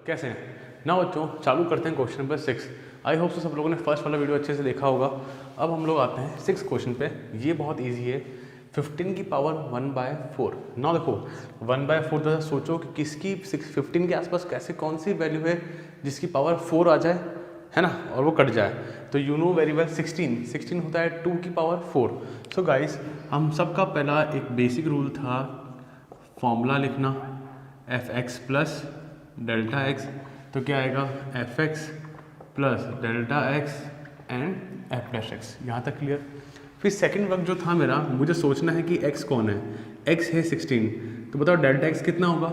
कैसे हैं ना बच्चों। चालू करते हैं क्वेश्चन नंबर 6। आई होप सब लोगों ने फर्स्ट वाला वीडियो अच्छे से देखा होगा। अब हम लोग आते हैं 6 क्वेश्चन पे। ये बहुत इजी है। 15 की पावर 1/4। ना देखो 1/4 तो सोचो कि किसकी 15 के आसपास कैसे कौन सी वैल्यू है जिसकी पावर 4 आ जाए, है ना, और वो कट जाए। तो यू नो वेरी वेल 16 होता है 2 की पावर 4। सो गाइस, हम सबका पहला एक बेसिक रूल था फॉर्मूला लिखना fx प्लस डेल्टा एक्स। तो क्या आएगा fx plus delta x and f dash x. यहाँ तक क्लियर। फिर सेकंड वर्क जो था मेरा, मुझे सोचना है कि x कौन है। x है 16, तो बताओ डेल्टा x कितना होगा,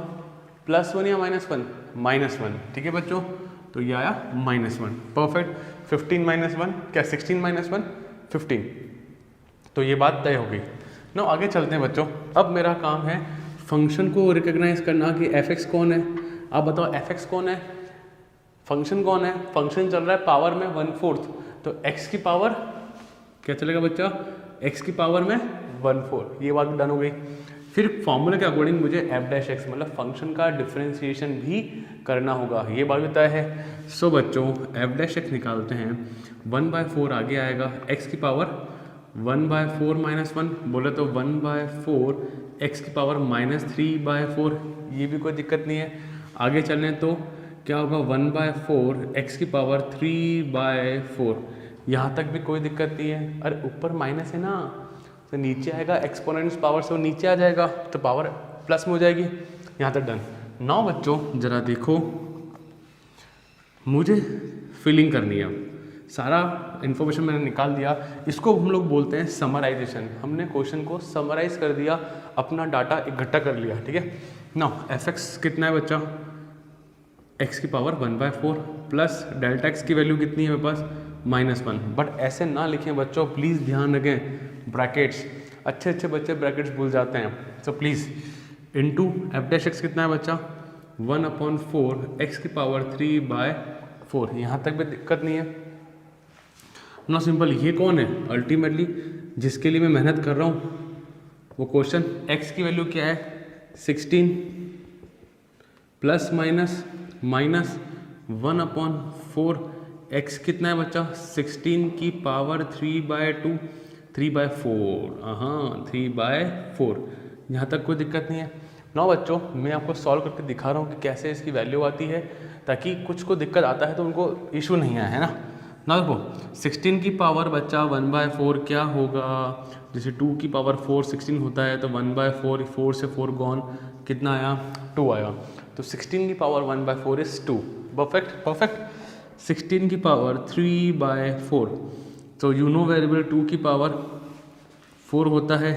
+1 या -1? -1। ठीक है बच्चों, तो ये आया -1। परफेक्ट। 15 - 1 क्या 16 - 1 15। तो ये बात तय हो गई ना। आगे चलते हैं बच्चों। अब मेरा काम है फंक्शन को रिकॉग्नाइज करना कि fx कौन है। आप बताओ fx कौन है, फंक्शन कौन है। फंक्शन चल रहा है पावर में 1/4, तो x की पावर क्या चलेगा बच्चा, x की पावर में 1/4। ये बात डन हो गई। फिर फॉर्मूले के अकॉर्डिंग मुझे f डैश एक्स मतलब फंक्शन का डिफरेंशिएशन भी करना होगा, ये बात भी तय है। सो बच्चों f डैश एक्स निकालते हैं। 1/4 आगे आएगा, x की पावर 1/4 -1 बोले तो 1/4 x की पावर -3/4। ये भी कोई दिक्कत नहीं है। आगे चलें तो क्या होगा 1/4 x की पावर 3/4। यहाँ तक भी कोई दिक्कत नहीं है। अरे ऊपर माइनस है ना, तो नीचे आएगा एक्सपोनेंट्स पावर से वो नीचे आ जाएगा, तो पावर प्लस में हो जाएगी। यहाँ तक डन। नाउ बच्चों जरा देखो, मुझे फिलिंग करनी है। अब सारा इन्फॉर्मेशन मैंने निकाल दिया। इसको हम लोग बोलते हैं समराइजेशन। हमने क्वेश्चन को समराइज कर दिया, अपना डाटा इकट्ठा कर लिया। ठीक है ना। fx कितना है बच्चा, x की पावर 1/4 प्लस डेल्टा x की वैल्यू कितनी है मेरे पास, -1। बट ऐसे ना लिखें बच्चों, प्लीज़ ध्यान रखें ब्रैकेट्स। अच्छे बच्चे ब्रैकेट्स भूल जाते हैं, तो please into f dash x कितना है बच्चा 1/4 x की पावर 3/4। यहाँ तक भी दिक्कत नहीं है ना। सिंपल। ये कौन है अल्टीमेटली जिसके लिए मैं मेहनत कर रहा हूँ, वो क्वेश्चन x की वैल्यू क्या है 16 प्लस माइनस -1/4। x कितना है बच्चा 16 की पावर 3/2 3/4। हाँ 3/4। यहाँ तक कोई दिक्कत नहीं है ना बच्चों। मैं आपको सॉल्व करके दिखा रहा हूँ कि कैसे इसकी वैल्यू आती है, ताकि कुछ को दिक्कत आता है तो उनको इशू नहीं आया, है ना। ना देखो 16 की पावर बच्चा 1/4 क्या होगा, जैसे 2 की पावर 4 16 होता है, तो 1/4 4 से 4 गॉन, कितना आया 2 आया। तो 16 की पावर 1/4 इज 2। परफेक्ट। 16 की पावर 3/4, तो यू नो वेरिएबल 2 की पावर 4 होता है,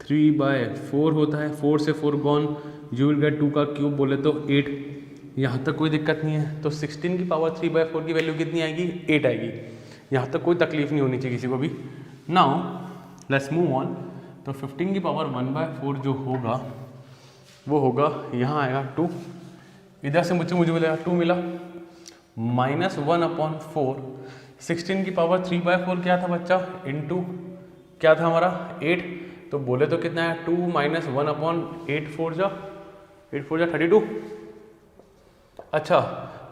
3/4 होता है, 4 से 4 गॉन, यू विल गेट 2 का क्यूब बोले तो 8। यहाँ तक कोई दिक्कत नहीं है। तो 16 की पावर 3/4 की वैल्यू कितनी आएगी 8 आएगी। यहाँ तक कोई तकलीफ नहीं होनी चाहिए किसी को भी। Now let's move on. तो 15 की पावर 1/4 जो होगा वो होगा, यहाँ आएगा 2, इधर से मुझे मिलेगा 2 मिला, -1/4। 16 की पावर 3/4 क्या था बच्चा, इनटू क्या था हमारा 8। तो बोले तो कितना है 2 - 1/8 4 जा 32। अच्छा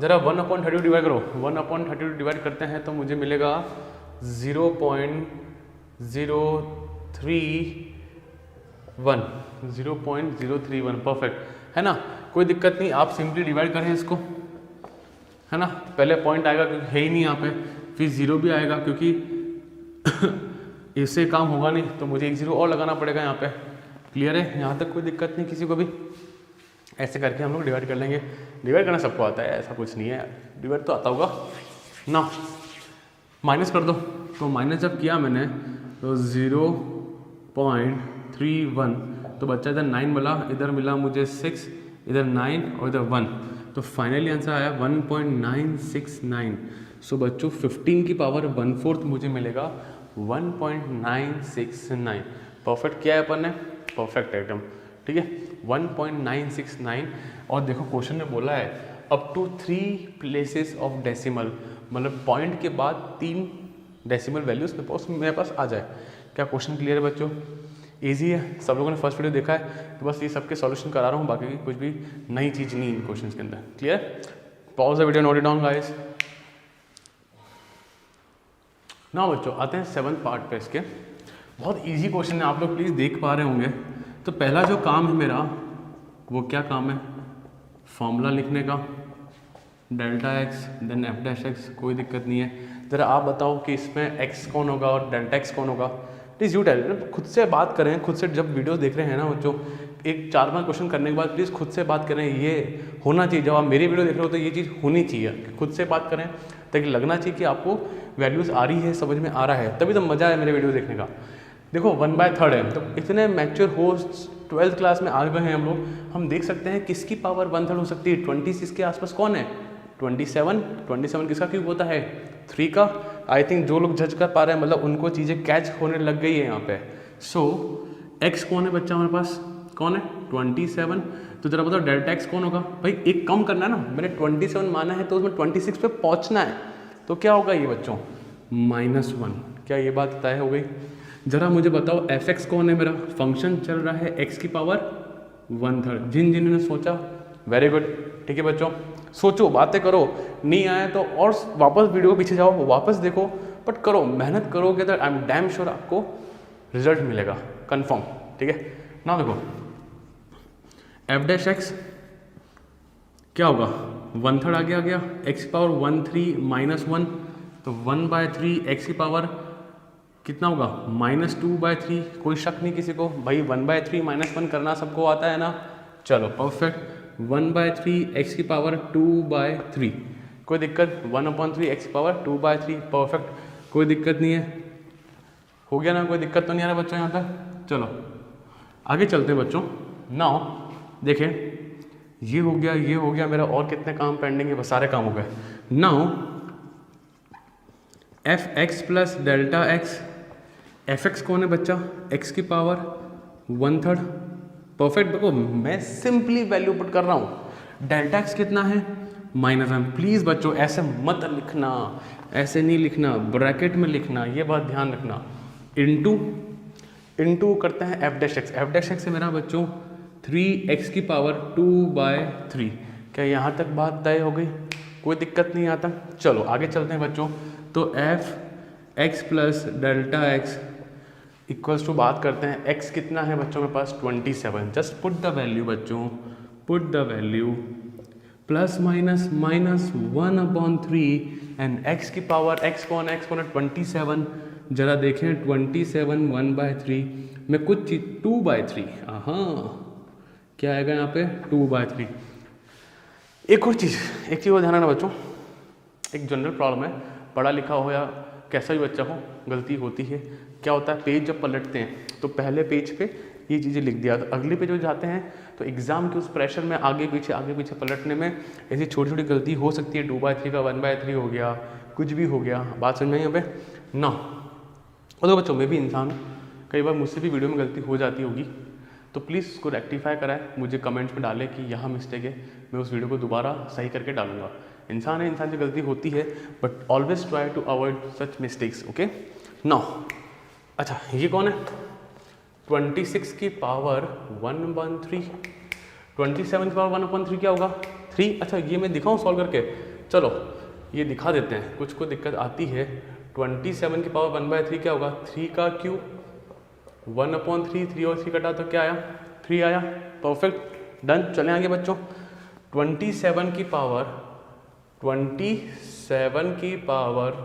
जरा 1/32 डिवाइड करो। 1/32 डिवाइड करते हैं तो मुझे मिलेगा 0.031। परफेक्ट है ना, कोई दिक्कत नहीं। आप सिंपली डिवाइड करें इसको, है ना। पहले पॉइंट आएगा क्योंकि है ही नहीं यहाँ पे, फिर 0 भी आएगा क्योंकि इससे काम होगा नहीं, तो मुझे एक 0 और लगाना पड़ेगा यहाँ पे। क्लियर है, यहाँ तक कोई दिक्कत नहीं किसी को भी। ऐसे करके हम लोग डिवाइड कर लेंगे। डिवाइड करना सबको आता है, ऐसा कुछ नहीं है, डिवाइड तो आता होगा ना। माइनस कर दो, तो माइनस जब किया मैंने तो 0.31, तो बच्चा इधर 9 मिला, इधर मिला मुझे 6, इधर 9 और इधर 1, तो फाइनली आंसर आया 1.969। सो बच्चों 15 की पावर 1/4 मुझे मिलेगा 1.969। परफेक्ट किया है अपन ने, परफेक्ट एकदम ठीक है 1.969। और देखो क्वेश्चन में बोला है up to 3 places of decimal, मतलब पॉइंट के बाद 3 डेसिमल वैल्यूज मेरे पास आ जाए। क्या क्वेश्चन क्लियर है बच्चों? ईजी है, सब लोगों ने फर्स्ट वीडियो देखा है, तो बस ये सबके सॉल्यूशन करा रहा हूँ, बाकी की कुछ भी नई चीज़ नहीं इन क्वेश्चन के अंदर। Clear? Pause the video, note it down guys. ना बच्चों आते हैं 7th पार्ट पे इसके। बहुत इजी क्वेश्चन है, आप लोग प्लीज़ देख पा रहे होंगे। तो पहला जो काम है मेरा वो क्या काम है, फॉर्मूला लिखने का, delta x then f dash x, कोई दिक्कत नहीं है। ज़रा आप बताओ कि इसमें एक्स कौन होगा और डेल्टा एक्स कौन होगा। प्लीज़ यू टेल, खुद से बात करें, खुद से जब वीडियो देख रहे हैं ना बच्चों, एक 4-5 क्वेश्चन करने के बाद प्लीज़ खुद से बात करें। ये होना चाहिए, जब आप मेरी वीडियो देख रहे हो तो ये चीज़ होनी चाहिए, खुद से बात करें ताकि लगना चाहिए कि आपको वैल्यूज़ आ रही है, समझ में आ रहा है, तभी तो मज़ा है मेरे वीडियो देखने का। देखो 1/3 है, तो इतने मैच्योर होस्ट 12th क्लास में आ गए हैं हम लोग, हम देख सकते हैं किसकी पावर 1/3 हो सकती है। 26 के आसपास कौन है, 27 किसका क्यूब होता है, 3 का। आई थिंक जो लोग जज कर पा रहे हैं, मतलब उनको चीज़ें कैच होने लग गई है यहाँ पे। सो एक्स कौन है बच्चा हमारे पास, कौन है 27। तो जरा बताओ डेल्टा एक्स कौन होगा। भाई एक कम करना है ना, मैंने 27 माना है तो उसमें 26 पे पहुँचना है, तो क्या होगा ये बच्चों, -1। क्या ये बात तय हो गई? जरा मुझे बताओ एफ एक्स कौन है, मेरा फंक्शन चल रहा है एक्स की पावर 1/3। जिन्होंने सोचा वेरी गुड, ठीक है बच्चों, सोचो, बातें करो, नहीं आए तो और वापस वीडियो के पीछे जाओ, वापस देखो, बट करो, मेहनत करोगे तो आई एम डैम श्योर आपको रिजल्ट मिलेगा, कंफर्म। ठीक है ना, देखो एफ डैश एक्स क्या होगा, 1/3 आ गया, एक्स की पावर 13 -1, तो 1/3 एक्स की पावर कितना होगा, -2/3। कोई शक नहीं किसी को, भाई 1/3 -1 करना सबको आता है ना। चलो परफेक्ट, 1/3 एक्स की पावर 2/3, कोई दिक्कत, 1/3 एक्स की पावर 2/3, परफेक्ट, कोई दिक्कत नहीं है, हो गया ना, कोई दिक्कत तो नहीं आ रहा बच्चों यहाँ तक। चलो आगे चलते हैं बच्चों। नाउ देखें, ये हो गया मेरा, और कितने काम पेंडिंग है, बस सारे काम हो गए। Now F x plus delta x, F x कौन है बच्चा, एक्स की पावर 1/3, परफेक्ट। देखो मैं सिंपली वैल्यू पुट कर रहा हूँ, डेल्टा एक्स कितना है, -1। प्लीज़ बच्चों ऐसे मत लिखना, ऐसे नहीं लिखना, ब्रैकेट में लिखना, ये बात ध्यान रखना। इनटू करते हैं F dash x, f dash x से मेरा बच्चों 3x की पावर 2/3। क्या यहाँ तक बात तय हो गई, कोई दिक्कत नहीं आता। चलो आगे चलते हैं बच्चों। तो f x plus delta x equals to बात करते हैं, x कितना है बच्चों के पास 27। जस्ट पुट द वैल्यू बच्चों, put the value, plus minus -1/3 and x की पावर, x कौन है 27। जरा देखें 27 1/3 में कुछ चीज 2/3, हाँ क्या आएगा यहाँ पे 2/3। एक और चीज़ और ध्यान रखना बच्चों, एक जनरल प्रॉब्लम है, पढ़ा लिखा हो या कैसा भी बच्चा हो, गलती होती है। क्या होता है, पेज जब पलटते हैं तो पहले पेज पे ये चीज़ें लिख दिया, तो अगले पेज पे जाते हैं तो एग्जाम के उस प्रेशर में आगे पीछे पलटने में ऐसी छोटी छोटी गलती हो सकती है। 2/3 का 1/3 हो गया, कुछ भी हो गया, बात समझ में यहाँ पे ना। और तो बच्चों मैं भी इंसान हूँ, कई बार मुझसे भी वीडियो में गलती हो जाती होगी, तो प्लीज़ उसको रेक्टिफाई कराएं, मुझे कमेंट्स में डालें कि यहाँ मिस्टेक है, मैं उस वीडियो को दोबारा सही करके डालूंगा। इंसान है, इंसान से गलती होती है, but always try to avoid such mistakes. Okay now, अच्छा ये कौन है, 26 की पावर 1/3, 27 की पावर 1/3 क्या होगा 3। अच्छा ये मैं दिखाऊँ सॉल्व करके, चलो ये दिखा देते हैं, कुछ को दिक्कत आती है। 27 की पावर 1/3 क्या होगा, 3 का क्यूब, 1/3, 3 और 3 कटा तो क्या आया 3 आया, परफेक्ट डन। चले आगे बच्चों, 27 की पावर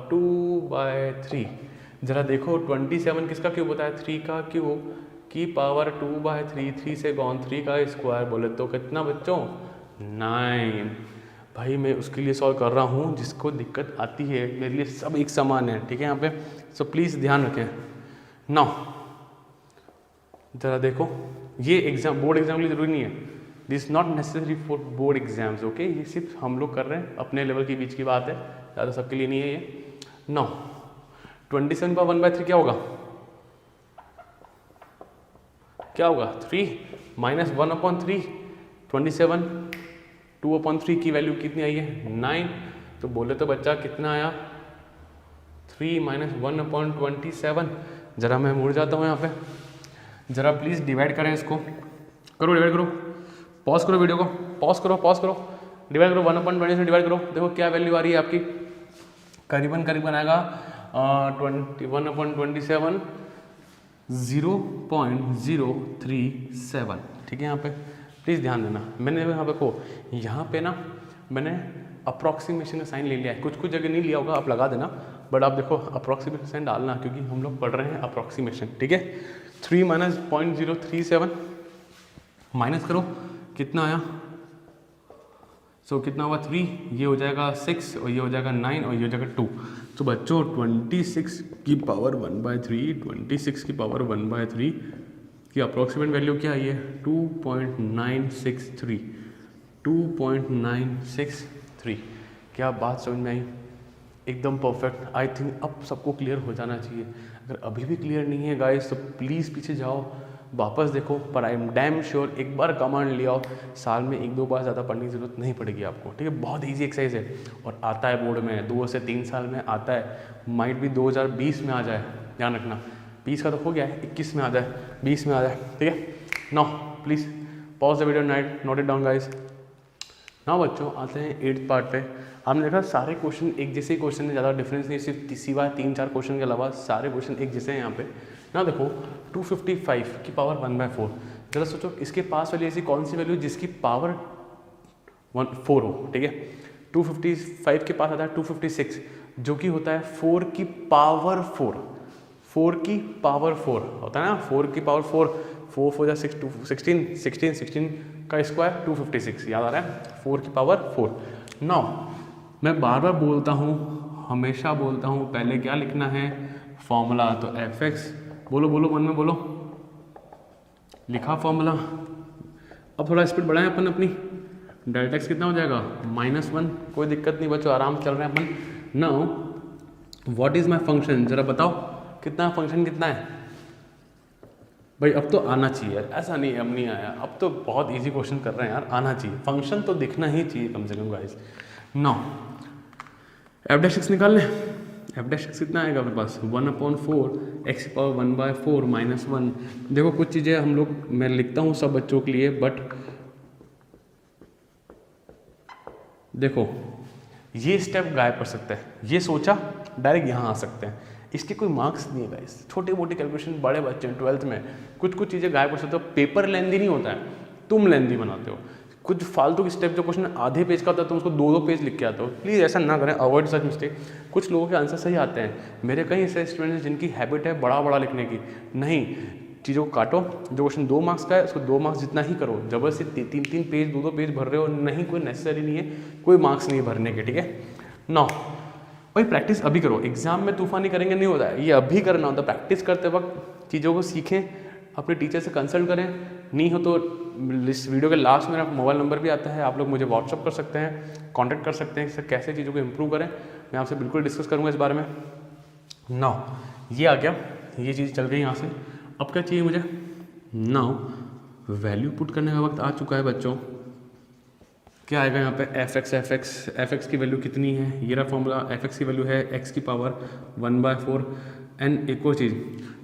2/3, जरा देखो 27 किसका क्यूब होता है, 3 का क्यूब की पावर 2/3, 3 से गॉन 3 का स्क्वायर, बोले तो कितना बच्चों 9। भाई मैं उसके लिए सॉल्व कर रहा हूँ जिसको दिक्कत आती है, मेरे लिए सब एक समान है, ठीक है यहाँ पे। सो प्लीज़ ध्यान रखें। नाउ जरा देखो, ये एग्जाम बोर्ड एग्जाम के लिए जरूरी नहीं है, this not necessary for board exams. Okay ये सिर्फ हम लोग कर रहे हैं, अपने लेवल के बीच की बात है, ज़्यादा सबके लिए नहीं है ये। नाउ 27 का 1/3 क्या होगा, 3 माइनस 1/3, 27, 2/3 की वैल्यू कितनी आई है 9। तो बोले तो बच्चा कितना आया 3 - 1/27। जरा मैं मुड़ जाता हूँ यहाँ पे, ज़रा प्लीज़ डिवाइड करें इसको, करो डिवाइड करो, पॉज करो वीडियो को, पॉज करो, डिवाइड करो 1/20 से डिवाइड करो, देखो क्या वैल्यू आ रही है आपकी, करीबन आएगा 21/27 0.037। ठीक है, यहाँ पे प्लीज़ ध्यान देना, मैंने यहाँ पे को यहाँ पे ना मैंने अप्रॉक्सीमेशन का साइन ले लिया है, कुछ जगह नहीं लिया होगा, आप लगा देना, बट आप देखो अप्रॉक्सीमेशन साइन डालना, क्योंकि हम लोग पढ़ रहे हैं अप्रॉक्सीमेशन। ठीक है, 3 - 0.037 माइनस करो, कितना आया, सो कितना हुआ 3, ये हो जाएगा 6 और ये हो जाएगा 9 और ये हो जाएगा 2। तो बच्चों 26 की पावर 1/3, 26 की पावर 1/3 की अप्रॉक्सीमेट वैल्यू क्या आई है, 2.963, 2.963। क्या बात समझ में आई, एकदम परफेक्ट। आई थिंक अब सबको क्लियर हो जाना चाहिए। अगर अभी भी क्लियर नहीं है गाइस तो प्लीज़ पीछे जाओ, वापस देखो, पर आई एम डैम श्योर एक बार कमांड ले आओ, साल में 1-2 बार ज़्यादा पढ़ने की ज़रूरत नहीं पड़ेगी आपको। ठीक है, बहुत ईजी एक्सरसाइज है और आता है बोर्ड में 2 से 3 साल में आता है, माइट भी 2020 में आ जाए, ध्यान रखना। 20 का तो हो गया है, 21 में आ जाए, 20 में आ जाए। ठीक है, now please pause the video, note it down guys. Now बच्चों आते हैं 8th पार्ट पे। आपने देखा सारे क्वेश्चन एक जैसे क्वेश्चन है, ज़्यादा डिफरेंस नहीं, सिर्फ सिवाय 3-4 क्वेश्चन के अलावा सारे क्वेश्चन एक जैसे हैं यहाँ पे ना। देखो 255 की पावर 1/4, जरा सोचो इसके पास वाली ऐसी कौन सी वैल्यू जिसकी पावर 4 हो। ठीक है, 255 के पास आता है 256 जो कि होता है 4 की पावर 4, 4 की पावर 4 होता है ना, 4 की पावर 4, 4 4 6 2 16 16 16 का स्क्वायर 256, याद आ रहा है, 4 की पावर 4। नाउ मैं बार बार बोलता हूँ, हमेशा बोलता हूँ, पहले क्या लिखना है फॉर्मूला, तो fx बोलो मन में बोलो, लिखा फॉर्मूला। अब थोड़ा स्पीड बढ़ाएं अपन अपनी, डेल्टा x कितना हो जाएगा -1, कोई दिक्कत नहीं बच्चों, आराम चल रहे हैं अपन। Now what is my function, जरा बताओ कितना फंक्शन कितना है भाई, अब तो आना चाहिए यार, ऐसा नहीं अब नहीं आया, अब तो बहुत इजी क्वेश्चन कर रहे हैं यार, आना चाहिए, फंक्शन तो दिखना ही चाहिए कम से कम गाइस। नाउ f' निकाल लें, f' कितना आएगा अपने पास 1/4 x की पावर 1/4 -1। देखो कुछ चीज़ें हम लोग, मैं लिखता हूँ सब बच्चों के लिए, बट देखो ये स्टेप गायब कर सकते हैं, ये सोचा डायरेक्ट यहाँ आ सकते हैं, इसके कोई मार्क्स नहीं है गाइस। छोटे मोटे कैलकुलेशन बड़े बच्चे हैं 12th में, कुछ चीज़ें गायब कर सकते हो, पेपर लेंदी नहीं होता है, तुम लेंदी बनाते हो। कुछ फालतू की स्टेप जो क्वेश्चन आधे पेज का होता है तुम उसको 2-2 पेज लिख के आते हो, प्लीज़ ऐसा ना करें, अवॉइड सच मिस्टेक। कुछ लोगों के आंसर सही आते हैं, मेरे कई ऐसे स्टूडेंट्स हैं जिनकी हैबिट है बड़ा लिखने की, नहीं, चीज़ों को काटो, जो क्वेश्चन 2 मार्क्स का है उसको 2 मार्क्स जितना ही करो, जबरदस्ती 3-3 पेज 2-2 पेज भर रहे हो, नहीं, कोई नेसेसरी नहीं है, कोई मार्क्स नहीं है भरने के। ठीक है, नाउ भाई प्रैक्टिस अभी करो, एग्जाम में तूफानी करेंगे नहीं होता है, ये अभी करना होता है। प्रैक्टिस करते वक्त चीज़ों को सीखें, अपने टीचर से कंसल्ट करें, नहीं हो तो इस वीडियो के लास्ट में मेरा मोबाइल नंबर भी आता है, आप लोग मुझे व्हाट्सअप कर सकते हैं, कांटेक्ट कर सकते हैं सर कैसे चीज़ों को इम्प्रूव करें, मैं आपसे बिल्कुल डिस्कस करूँगा इस बारे में। नाउ ये आ गया, ये चीज़ चल गई यहाँ से, अब क्या चाहिए मुझे, नाउ वैल्यू पुट करने का वक्त आ चुका है बच्चों। क्या आएगा यहाँ पे fx की वैल्यू कितनी है, ये रहा फॉर्मूला, fx की वैल्यू है x की पावर 1/4। एंड एक और चीज़,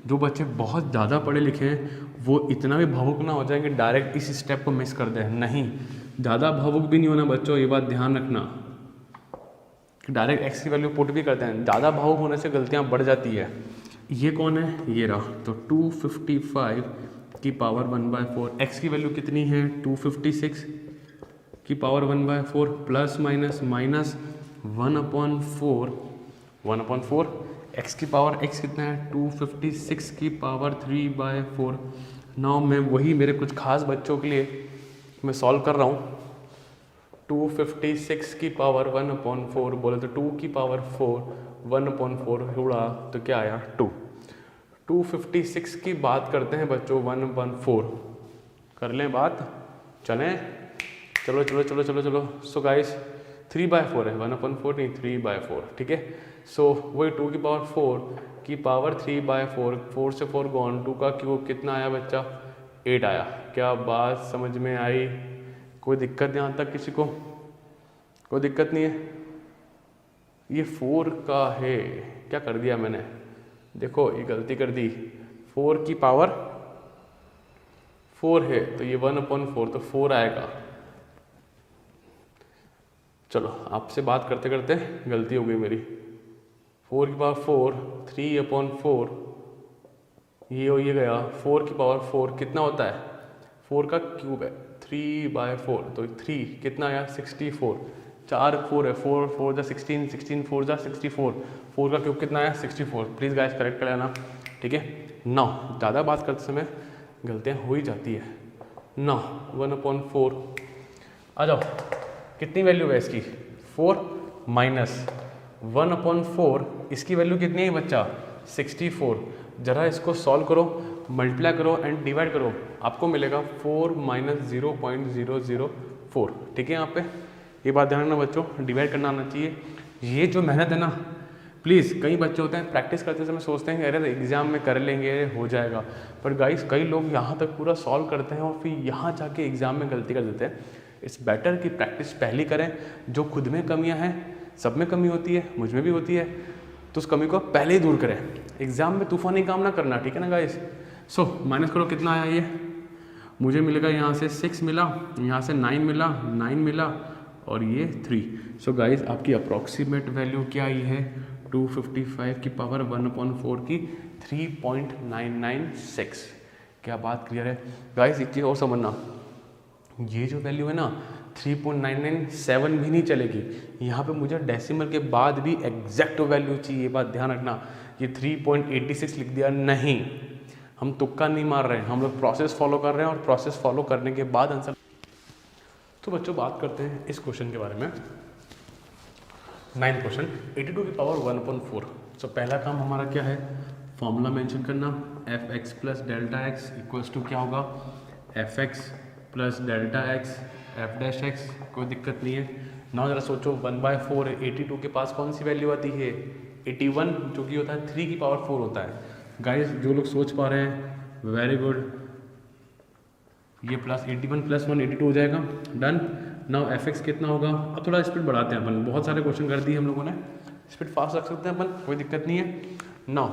जो बच्चे बहुत ज़्यादा पढ़े लिखे हैं वो इतना भी भावुक ना हो जाएंगे डायरेक्ट इस स्टेप को मिस कर दें, नहीं, ज़्यादा भावुक भी नहीं होना बच्चों, ये बात ध्यान रखना, डायरेक्ट x की वैल्यू पुट भी करते हैं, ज़्यादा भावुक होने से गलतियाँ बढ़ जाती है। ये कौन है, ये रहा, तो 255 की पावर 1/4, x की वैल्यू कितनी है 256 की पावर 1/4 प्लस माइनस -1/4 x की पावर x कितना है 256 की पावर 3/4। नाउ मैं वही मेरे कुछ खास बच्चों के लिए मैं सॉल्व कर रहा हूँ। 256 की पावर 1/4 बोले तो 2 की पावर 4 1/4 उड़ा तो क्या आया 2। 256 की बात करते हैं बच्चों 1/4 कर लें बात, चलें, चलो। सो गाइस 3/4 है, 1/4 नहीं 3/4, ठीक है। सो वही 2 की पावर 4 की पावर 3/4, 4 से 4 गॉन, 2 का क्यूब कितना आया बच्चा 8 आया। क्या बात समझ में आई, कोई दिक्कत यहाँ तक किसी को, कोई दिक्कत नहीं है। ये 4 का है, क्या कर दिया मैंने, देखो ये गलती कर दी, 4 की पावर 4 है तो ये 1/4 तो 4 आएगा। चलो आपसे बात करते करते गलती हो गई मेरी। 4 की पावर 4 3/4 ये हो ये गया। 4 की पावर 4 कितना होता है, 4 का क्यूब है 3/4 तो 3 कितना आया 64। 4 4 है 4 4 जा 16 16 4 जा 64। 4 का क्यूब कितना आया 64। प्लीज़ गाइस करेक्ट कर लेना, ठीक है। 9 ज़्यादा बात करते समय गलतियाँ हो ही जाती है। 9 1/4 आ जाओ, कितनी वैल्यू है इसकी 4 माइनस 1/4 इसकी वैल्यू कितनी है बच्चा 64। जरा इसको सॉल्व करो, मल्टीप्लाई करो एंड डिवाइड करो, आपको मिलेगा 4 माइनस 0.004, ठीक है। यहाँ पे ये बात ध्यान रखना बच्चों, डिवाइड करना आना चाहिए। ये जो मेहनत है ना, प्लीज़ कई बच्चे होते हैं प्रैक्टिस करते समय सोचते हैं कि अरे एग्जाम में कर लेंगे हो जाएगा, पर गाइस कई लोग यहाँ तक पूरा सॉल्व करते हैं और फिर यहाँ जाके एग्जाम में गलती कर देते हैं। इट्स बेटर कि प्रैक्टिस पहले करें। जो खुद में कमियां हैं, सब में कमी होती है, मुझ में भी होती है, तो उस कमी को पहले ही दूर करें। एग्जाम में तूफानी काम ना करना, ठीक है ना गाइस। सो माइनस करो, कितना आया ये मुझे मिलेगा, यहाँ से 6 मिला, यहाँ से 9 मिला, 9 मिला और ये 3। सो गाइस आपकी अप्रॉक्सीमेट वैल्यू क्या आई है 255 की पावर 1/4 की 3.996। क्या बात क्लियर है गाइस। एक चीज़ और समझना, ये जो वैल्यू है ना 3.997 भी नहीं चलेगी, यहाँ पे मुझे डेसिमल के बाद भी एग्जैक्ट वैल्यू चाहिए, ये बात ध्यान रखना। ये 3.86 लिख दिया नहीं, हम तुक्का नहीं मार रहे हैं, हम लोग प्रोसेस फॉलो कर रहे हैं और प्रोसेस फॉलो करने के बाद आंसर। तो बच्चों बात करते हैं इस क्वेश्चन के बारे में। 9th क्वेश्चन 82 की पावर 1/4। सो पहला काम हमारा क्या है, फॉर्मूला मेंशन करना, fx plus delta x equals to क्या होगा fx plus delta x f dash x. कोई दिक्कत नहीं है ना। जरा सोचो 1/4 82 के पास कौन सी वैल्यू आती है 81, जो कि होता है 3 की पावर 4 होता है। गाइस जो लोग सोच पा रहे हैं वेरी गुड, ये प्लस 81 प्लस 1 82 हो जाएगा, डन। नाउ एफ एक्स कितना होगा, अब थोड़ा स्पीड बढ़ाते हैं अपन, बहुत सारे क्वेश्चन कर दिए हम लोगों ने, स्पीड फास्ट रख सकते हैं अपन, कोई दिक्कत नहीं है। नाउ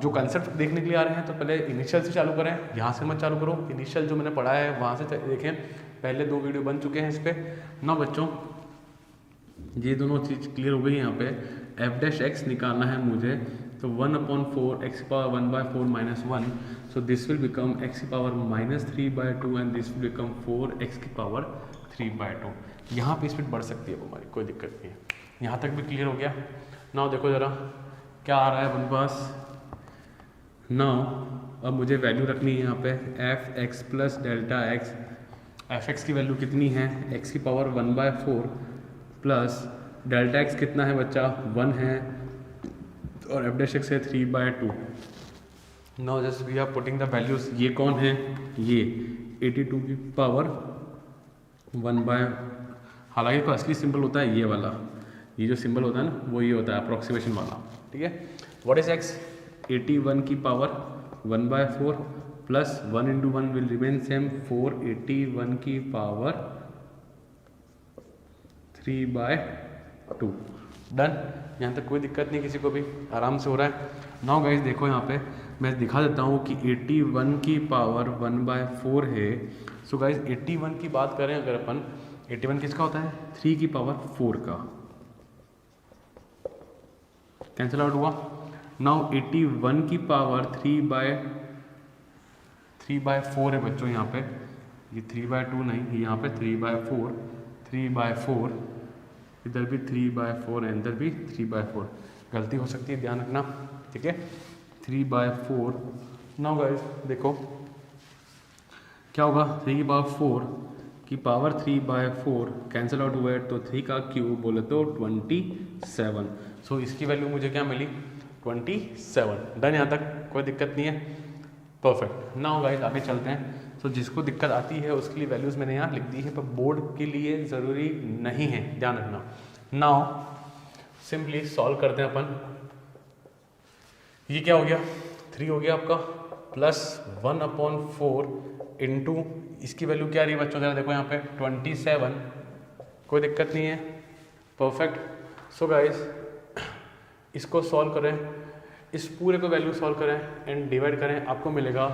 जो कंसेप्ट देखने के लिए आ रहे हैं तो पहले इनिशियल से चालू करें, यहाँ से मत चालू करो, इनिशियल जो मैंने पढ़ा है वहाँ से देखें, पहले 2 वीडियो बन चुके हैं इस पर। ना बच्चों ये दोनों चीज़ क्लियर हो गई। यहाँ पे एफ डैश एक्स निकालना है मुझे, तो 1/4 एक्स की power 1/4 minus 1, so this will become X की power -3/2 and this will become 4 X की पावर 3/2। यहाँ पे स्पीड बढ़ सकती है हमारी, कोई दिक्कत नहीं है। यहाँ तक भी क्लियर हो गया। नाउ देखो ज़रा क्या आ रहा है अपने पास। नाउ अब मुझे वैल्यू रखनी है यहाँ पे F x plus delta x. F X की वैल्यू कितनी है एक्स की पावर 1/4 प्लस डेल्टा एक्स कितना है बच्चा 1 है और एफ डैश एक्स है 3/2। Now just we are putting the values. ये कौन है, ये 82 की पावर 1/, हालांकि इसका असली सिंबल होता है ये वाला, ये जो सिंबल होता है ना वो ये होता है अप्रोक्सीमेशन वाला, ठीक है। व्हाट इज एक्स, 81 की power 1/4 plus 1 into 1 will remain same 481 की पावर 3/2, डन। यहाँ तक कोई दिक्कत नहीं, किसी को भी आराम से हो रहा है। नाउ गाइस देखो यहाँ पे मैं दिखा देता हूँ कि 81 की पावर 1/4 है। सो गाइस 81 की बात करें अगर अपन, 81 किसका होता है 3 की पावर 4 का, कैंसिल आउट हुआ। नाउ 81 की पावर 3/4 है बच्चों, यहाँ पे ये 3/2 नहीं, यहाँ पे 3/4, 3/4, इधर भी 3/4 है, इधर भी 3/4, गलती हो सकती है ध्यान रखना, ठीक है। 3/4। नाउ गाइस देखो क्या होगा, 3 की पावर 4 की पावर 3/4 कैंसिल आउट हुआ है, तो 3 का क्यूब बोले तो 27। सो इसकी वैल्यू मुझे क्या मिली 27, डन। यहाँ तक कोई दिक्कत नहीं है, परफेक्ट। नाउ गाइस आगे चलते हैं। सो जिसको दिक्कत आती है उसके लिए वैल्यूज़ मैंने यहाँ लिख दी है, पर बोर्ड के लिए ज़रूरी नहीं है, ध्यान रखना। नाउ सिंपली सॉल्व करते हैं अपन। ये क्या हो गया 3 हो गया आपका, प्लस 1/4 इंटू इसकी वैल्यू क्या रही है बच्चों, जरा देखो यहाँ पे 27, कोई दिक्कत नहीं है, परफेक्ट। सो गाइस इसको सॉल्व करें, इस पूरे को वैल्यू सॉल्व करें एंड डिवाइड करें, आपको मिलेगा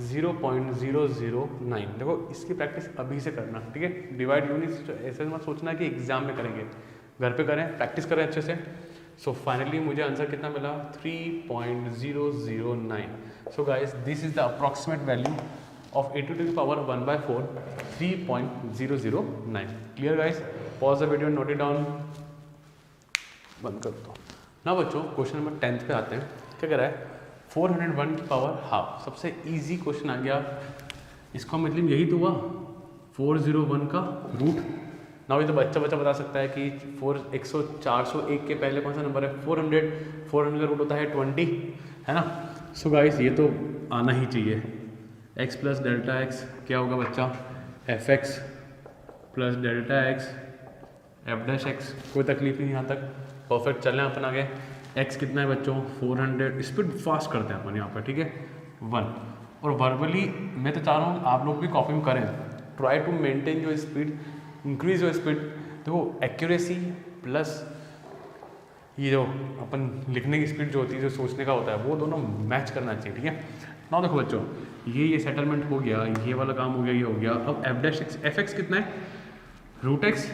0.009। देखो इसकी प्रैक्टिस अभी से करना, ठीक है। डिवाइड यूनिट ऐसे मत सोचना कि एग्जाम में करेंगे, घर पे करें, प्रैक्टिस करें अच्छे से। सो फाइनली मुझे आंसर कितना मिला, 3.009। So guys this is the approximate value of 82 to the power 1/4, 3.009। Clear guys? Pause the video, note it down, बंद कर दो ना बच्चों। क्वेश्चन नंबर 10 पे आते हैं। क्या कह रहा है, 401 की पावर हाफ। सबसे इजी क्वेश्चन आ गया। इसका मतलब यही तो हुआ 401 का रूट ना। ये तो बच्चा बता सकता है कि 401 के पहले कौन सा नंबर है, 400 का रूट होता है 20, है ना। सो गाइस ये तो आना ही चाहिए। x प्लस डेल्टा एक्स क्या होगा बच्चा, F x plus delta x f dash x. कोई तकलीफ नहीं यहाँ तक, परफेक्ट। चल रहे हैं अपन आगे। x कितना है बच्चों, 400। स्पीड फास्ट करते हैं अपन यहाँ पर, ठीक है, 1। और वर्बली मैं तो चाह रहा हूँ आप लोग भी कॉपी में करें, try to maintain your speed, increase your speed. देखो एक्यूरेसी प्लस ये जो अपन लिखने की स्पीड जो होती है, जो सोचने का होता है, वो दोनों मैच करना चाहिए, ठीक है ना। देखो बच्चों ये सेटलमेंट हो गया, ये वाला काम हो गया, ये हो गया। अब F dash x, F x कितना है, रूट एक्स।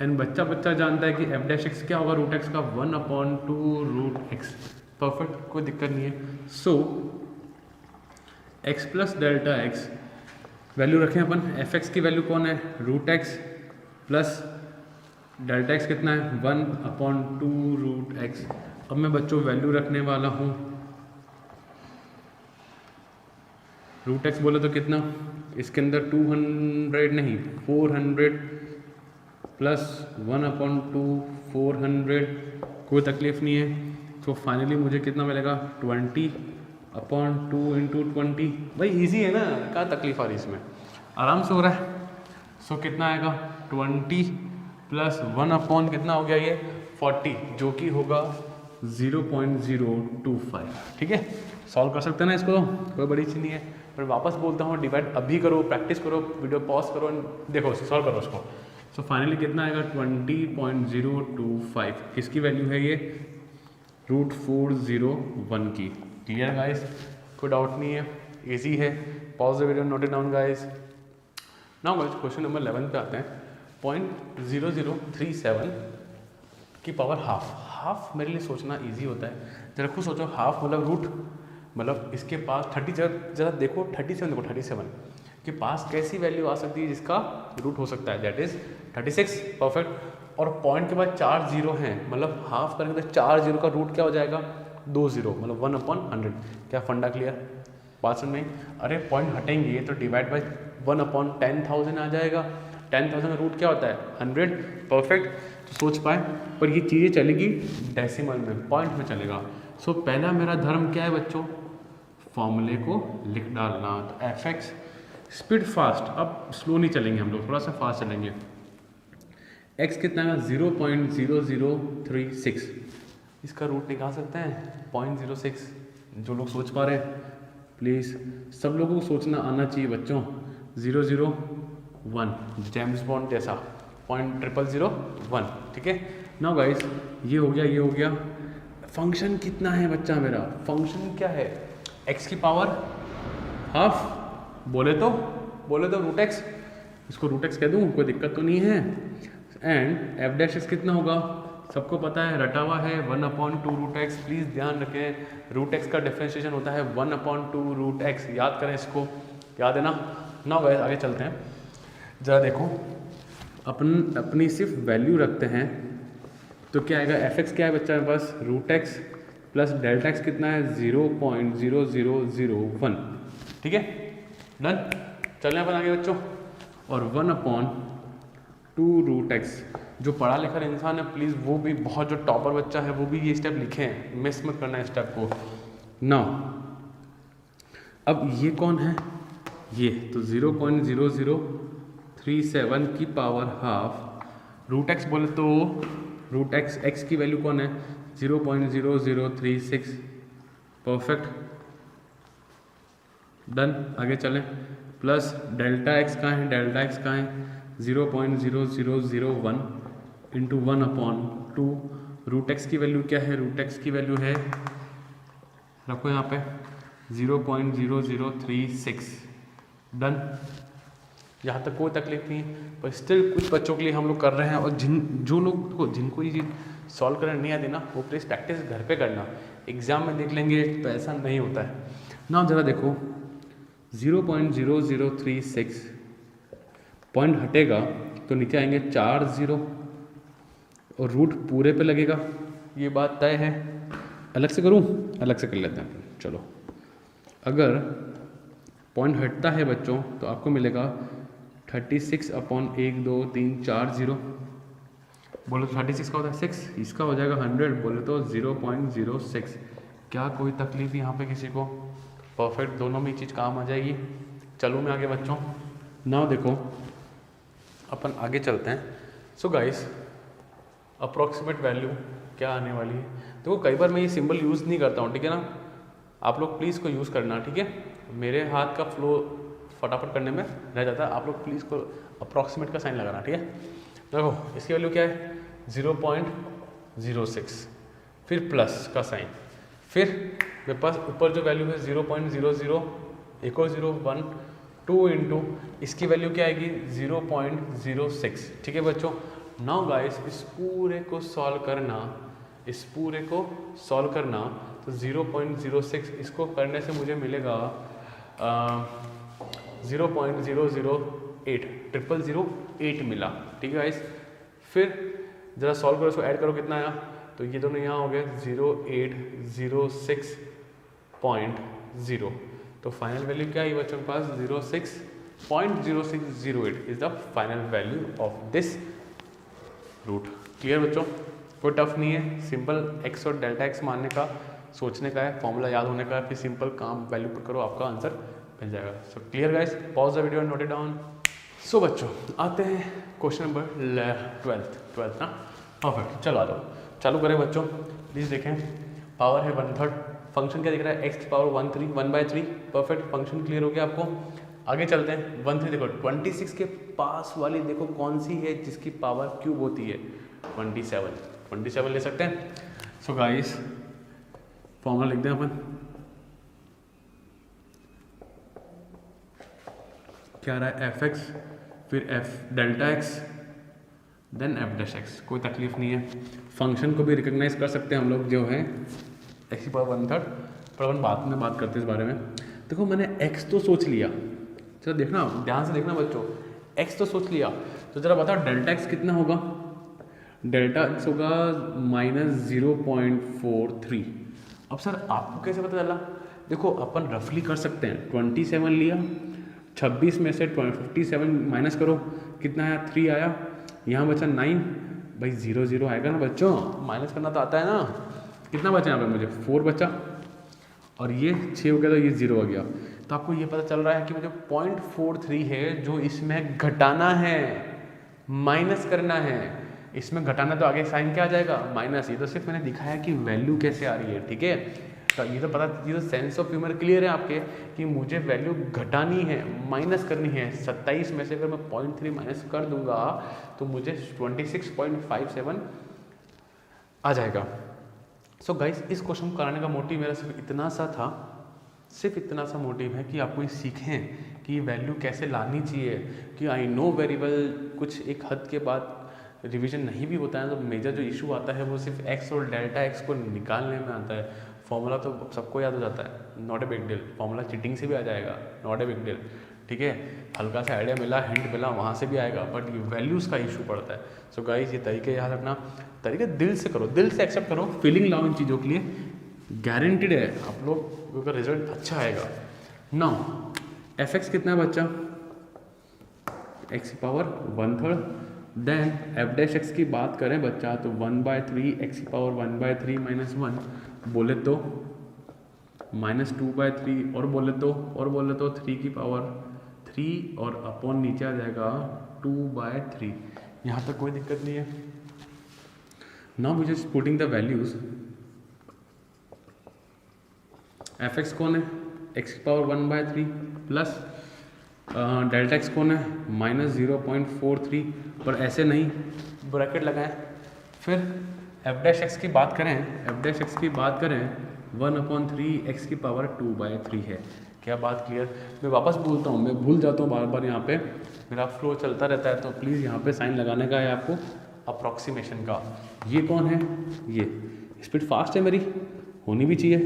एंड बच्चा जानता है कि एफ डैश एक्स क्या होगा, रूट एक्स का 1/2 रूट एक्स। परफेक्ट, कोई दिक्कत नहीं है। So X plus delta X value रखें अपन। एफ एक्स की वैल्यू कौन है, root X plus delta X कितना है, 1/2 रूट एक्स। अब मैं बच्चों वैल्यू रखने वाला हूँ, रूट एक्स बोले तो कितना, इसके अंदर 200 नहीं 400 प्लस 1/2 400। कोई तकलीफ नहीं है। तो फाइनली मुझे कितना मिलेगा, 20/2 × 20। भाई इजी है ना, क्या तकलीफ आ रही इसमें, आराम से हो रहा है। सो कितना आएगा, 20 प्लस 1/ कितना हो गया ये 40, जो कि होगा 0.025, ठीक है। सॉल्व कर सकते हैं ना इसको, तो कोई बड़ी चीज़ नहीं है। पर वापस बोलता हूँ, डिवाइड अभी करो, प्रैक्टिस करो, वीडियो पॉज करो, देखो सॉल्व करो उसको। सो फाइनली कितना आएगा, 20.025। किसकी वैल्यू है ये, √401 की। क्लियर गाइस, कोई डाउट नहीं है, इजी है। Pause the video, note it down guys. Now guys question number 11 पे आते हैं। 0.0037 की पावर हाफ। हाफ मेरे लिए सोचना इजी होता है। जरा खुद सोचो, हाफ मतलब रूट, मतलब इसके पास 30, जरा देखो 37, देखो 37 के पास कैसी वैल्यू आ सकती है जिसका रूट हो सकता है, दैट इज 36। परफेक्ट। और पॉइंट के बाद 4 0 हैं, मतलब हाफ करेंगे तो 4 0 का रूट क्या हो जाएगा, 2 0, मतलब 1/100। क्या फंडा क्लियर, बात समझ में? अरे पॉइंट हटेंगे तो डिवाइड बाई 1/10,000 आ जाएगा। 10,000 का रूट क्या होता है, 100। परफेक्ट, तो सोच पाए। पर ये चीज़ें चलेगी डेसिमल में, पॉइंट में चलेगा। सो पहला मेरा धर्म क्या है बच्चों, फॉर्मूले को लिख डालना। तो एफ एक्स स्पीड फास्ट, अब स्लो नहीं चलेंगे हम लोग, थोड़ा सा फास्ट चलेंगे। एक्स कितना है, 0.0036। इसका रूट निकाल सकते हैं 0.06। जो लोग सोच पा रहे हैं प्लीज़, सब लोगों को सोचना आना चाहिए बच्चों। 001 जेम्स बॉन्ड जैसा 0.001, ठीक है ना गाइस। ये हो गया, ये हो गया। फंक्शन कितना है बच्चा मेरा, फंक्शन क्या है, एक्स की पावर हाफ। बोले तो रूट एक्स, इसको रूट एक्स कह दूँ, कोई दिक्कत तो नहीं है। एंड एफ डैश एक्स कितना होगा, सबको पता है, रटा हुआ है 1/2 रूट एक्स। प्लीज़ ध्यान रखें, रूट एक्स का डिफरेंशिएशन होता है 1/2 रूट एक्स। याद करें इसको, याद है ना। ना गाइस आगे चलते हैं, ज़रा देखो अपनी सिर्फ वैल्यू रखते हैं तो क्या आएगा। एफ एक्स क्या है बच्चा मेरे पास, root X plus delta X कितना है, 0.0001, ठीक है। डन, चलने अपन आगे बच्चों। और 1/2 रूट एक्स। जो पढ़ा लिखा इंसान है प्लीज़, वो भी बहुत, जो टॉपर बच्चा है वो भी ये स्टेप लिखे हैं, मिस मत करना है स्टेप को ना। अब ये कौन है, ये तो 0.0037 की पावर हाफ। रूट एक्स बोले तो रूट एक्स की वैल्यू कौन है, 0.0036। परफेक्ट, डन, आगे चलें। प्लस डेल्टा एक्स कहाँ है, डेल्टा एक्स कहाँ है, 0.0001 इंटू 1/2। रूट एक्स की वैल्यू क्या है, रूट एक्स की वैल्यू है, रखो यहाँ पे 0.0036 डन। यहाँ तक कोई तकलीफ नहीं है, पर स्टिल कुछ बच्चों के लिए हम लोग कर रहे हैं। और जो लोग को जिनको ये चीज़ सॉल्व करना नहीं आती ना, वो प्लीज़ प्रैक्टिस घर पे करना, एग्ज़ाम में देख लेंगे तो ऐसा नहीं होता है ना। ज़रा देखो 0.0036 पॉइंट हटेगा तो नीचे आएंगे 4 0 और रूट पूरे पे लगेगा, ये बात तय है। अलग से करूँ? अलग से कर लेते हैं, चलो। अगर पॉइंट हटता है बच्चों तो आपको मिलेगा 36/1 2 3 4 0। बोले तो 36 का होता है 6, इसका हो जाएगा 100, बोले तो 0.06। क्या कोई तकलीफ यहाँ पे किसी को? परफेक्ट, दोनों में चीज़ काम आ जाएगी। चलो मैं आगे बच्चों, ना देखो अपन आगे चलते हैं। सो गाइस, अप्रॉक्सीमेट वैल्यू क्या आने वाली है? देखो कई बार मैं ये सिंबल यूज़ नहीं करता हूँ, ठीक है ना। आप लोग प्लीज़ को यूज़ करना, ठीक है। मेरे हाथ का फ्लो फटाफट करने में रह जाता है, आप लोग प्लीज़ को अप्रॉक्सीमेट का साइन लगाना, ठीक है। देखो इसकी वैल्यू क्या है 0.06, फिर प्लस का साइन, फिर मेरे पास ऊपर जो वैल्यू है 0.00 एक और 0 1 2 इंटू इसकी वैल्यू क्या आएगी 0.06, ठीक है बच्चों। नाउ गाइस इस पूरे को सॉल्व करना, इस पूरे को सॉल्व करना तो 0.06 इसको करने से मुझे मिलेगा 0.008 008 मिला, ठीक है गाइस। फिर ज़रा सॉल्व करो, इसको ऐड करो, कितना आया? तो ये दोनों यहाँ हो गए 0.08 तो फाइनल वैल्यू क्या है बच्चों के पास 0.0608 is the final value of this root. Clear बच्चों? कोई टफ नहीं है, सिंपल x और डेल्टा x मानने का, सोचने का है, फॉर्मूला याद होने का है, फिर सिंपल काम वैल्यू पुट करो, आपका आंसर मिल जाएगा। So clear guys, pause the video and note it down. So बच्चों आते हैं क्वेश्चन नंबर 12 ना, परफेक्ट। चलो आ जाओ, चालू करें बच्चों। प्लीज़ देखें, पावर है 1/3, फंक्शन क्या दिख रहा है x की पावर 1/3, परफेक्ट। फंक्शन क्लियर हो गया आपको। आगे चलते हैं 1/3 देखो 26 के पास वाली देखो कौन सी है जिसकी पावर क्यूब होती है 27 ले सकते हैं। सो गाइस फॉर्मूला लिख दें अपन, क्या रहा है fx, फिर f delta x then f dash x, कोई तकलीफ नहीं है। फंक्शन को भी रिकॉग्नाइज कर सकते हैं हम लोग जो है x की पावर 1/3, पर अपन बाद में बात करते हैं इस बारे में। देखो मैंने x तो सोच लिया, चलो देखना ध्यान से देखना बच्चों, x तो सोच लिया, तो जरा बताओ डेल्टा x कितना होगा? डेल्टा x होगा -0.43। अब सर आपको कैसे पता चला? देखो अपन रफली कर सकते हैं, 27 लिया, 26 में से 57 माइनस करो, कितना आया 3 आया, यहाँ बचा 9, भाई 0 0 आएगा ना बच्चों, माइनस करना तो आता है ना। कितना बचा यहाँ पे मुझे 4 बचा, और ये 6 हो गया तो ये 0 आ गया। तो आपको ये पता चल रहा है कि मुझे 0.43 है जो इसमें घटाना है, माइनस करना है। इसमें घटाना तो आगे साइन क्या आ जाएगा माइनस। ये तो सिर्फ मैंने दिखाया कि वैल्यू कैसे आ रही है, ठीक है। तो ये तो पता, ये तो सेंस ऑफ ह्यूमर क्लियर है आपके कि मुझे वैल्यू घटानी है, माइनस करनी है। 27 में से अगर मैं 0.3 माइनस कर दूंगा तो मुझे 26.57 आ जाएगा। सो गाइस इस क्वेश्चन को कराने का मोटिव मेरा सिर्फ इतना सा था, सिर्फ इतना सा मोटिव है कि आपको ये सीखें कि ये वैल्यू कैसे लानी चाहिए। कि आई नो वेरी वेल कुछ एक हद के बाद रिवीजन नहीं भी होता है, तो मेजर जो इशू आता है वो सिर्फ x और डेल्टा x को निकालने में आता है। फॉर्मूला तो सबको याद हो जाता है, not a big deal. Formula cheating से भी आ जाएगा, नॉट ए बिग डील, ठीक है। हल्का सा आइडिया मिला, हिंट मिला, वहाँ से भी आएगा, बट ये वैल्यूज़ का इशू पड़ता है। सो गाइस ये तरीके याद रखना, तरीके दिल से करो, दिल से एक्सेप्ट करो, फीलिंग लाओ इन चीज़ों के लिए, गारंटीड है आप लोग का रिजल्ट अच्छा आएगा। नाउ fx कितना है बच्चा, x की power 1/3। Then f dash x की बात करें बच्चा तो 1/3 x की पावर 1/3 माइनस 1, बोले तो -2/3, और बोले तो 3 की पावर 3 और अपॉन नीचे आ जाएगा 2/3। यहाँ तक कोई दिक्कत नहीं है। Now we just putting the values. fx कौन है, x की पावर 1/3 प्लस डेल्टा x कौन है -0.43, पर ऐसे नहीं ब्रैकेट लगाएं। फिर f डैश x की बात करें, f डैश x की बात करें 1/3 x की पावर 2/3 है। क्या बात क्लियर? मैं वापस बोलता हूँ, मैं भूल जाता हूँ बार बार, यहाँ पे मेरा फ्लो चलता रहता है, तो प्लीज़ यहाँ पे साइन लगाने का है आपको अप्रॉक्सीमेशन का। ये कौन है? ये स्पीड फास्ट है मेरी, होनी भी चाहिए,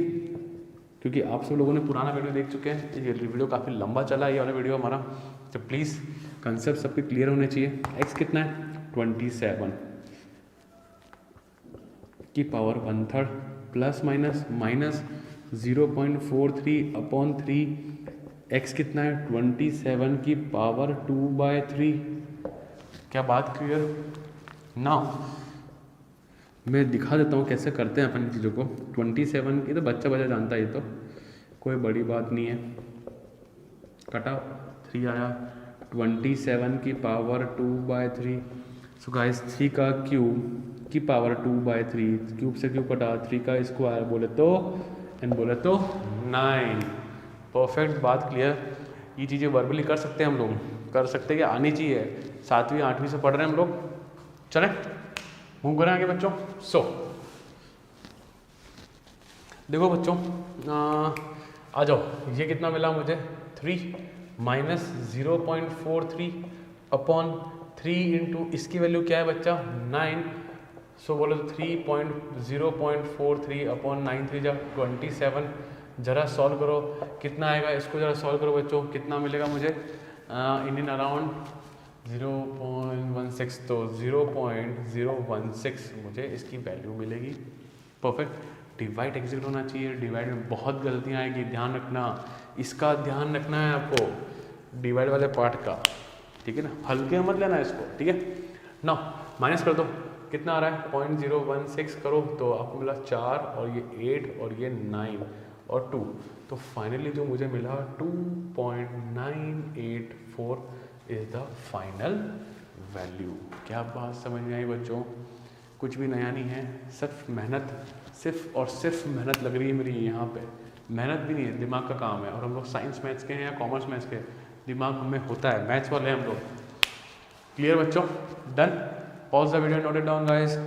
क्योंकि आप सब लोगों ने पुराना वीडियो देख चुके हैं। ये वीडियो काफ़ी लंबा चला है ये वाला वीडियो हमारा, तो प्लीज़ कंसेप्ट सबके क्लियर होने चाहिए। x कितना है? 27 की पावर 1/3 प्लस माइनस 0.43/3। x कितना है? 27 की पावर 2/3। क्या बात क्लियर? ना मैं दिखा देता हूँ कैसे करते हैं अपन चीज़ों को। 27 की तो बच्चा जानता है, ये तो कोई बड़ी बात नहीं है। कटा 3 आया, 27 की पावर 2/3। सो गाइस 3 का क्यूब की पावर 2/3, क्यूब से क्यूब कटा, 3 का स्क्वायर बोले तो 9। परफेक्ट, बात क्लियर। ये चीज़ें वर्बली कर सकते हैं हम लोग, कर सकते हैं कि आनी चाहिए, 7वीं 8वीं से पढ़ रहे हैं हम लोग। चलें मूव करें आगे बच्चों। देखो बच्चों, आ जाओ, ये कितना मिला मुझे? 3 माइनस 0.43/3 इंटू इसकी वैल्यू क्या है बच्चा? 9। सो बोलो तो 0.43/9 3 जा 27। जरा सॉल्व करो, कितना आएगा? इसको जरा सॉल्व करो बच्चों, कितना मिलेगा मुझे? इन अराउंड 0.16, तो 0.016 मुझे इसकी वैल्यू मिलेगी। परफेक्ट। डिवाइड एग्जिट होना चाहिए, डिवाइड में बहुत गलतियाँ आएगी, ध्यान रखना, इसका ध्यान रखना है आपको, डिवाइड वाले पार्ट का, ठीक है ना? हल्के मत लेना इसको, ठीक है ना? माइनस कर दो, कितना आ रहा है? 0.016 करो तो आपको मिला 4 और ये 8 और ये 9 और 2, तो फाइनली जो मुझे मिला 2.984 इज द फाइनल वैल्यू। क्या बात समझ में आई बच्चों? कुछ भी नया नहीं है, सिर्फ मेहनत, सिर्फ और सिर्फ मेहनत लग रही है मेरी यहाँ पे। मेहनत भी नहीं है, दिमाग का काम है। और हम लोग साइंस मैथ्स के हैं या कॉमर्स मैथ्स के, दिमाग हमें होता है, मैथ्स वाले हैं हम लोग। क्लियर बच्चों? Done. Pause the video, note it down guys.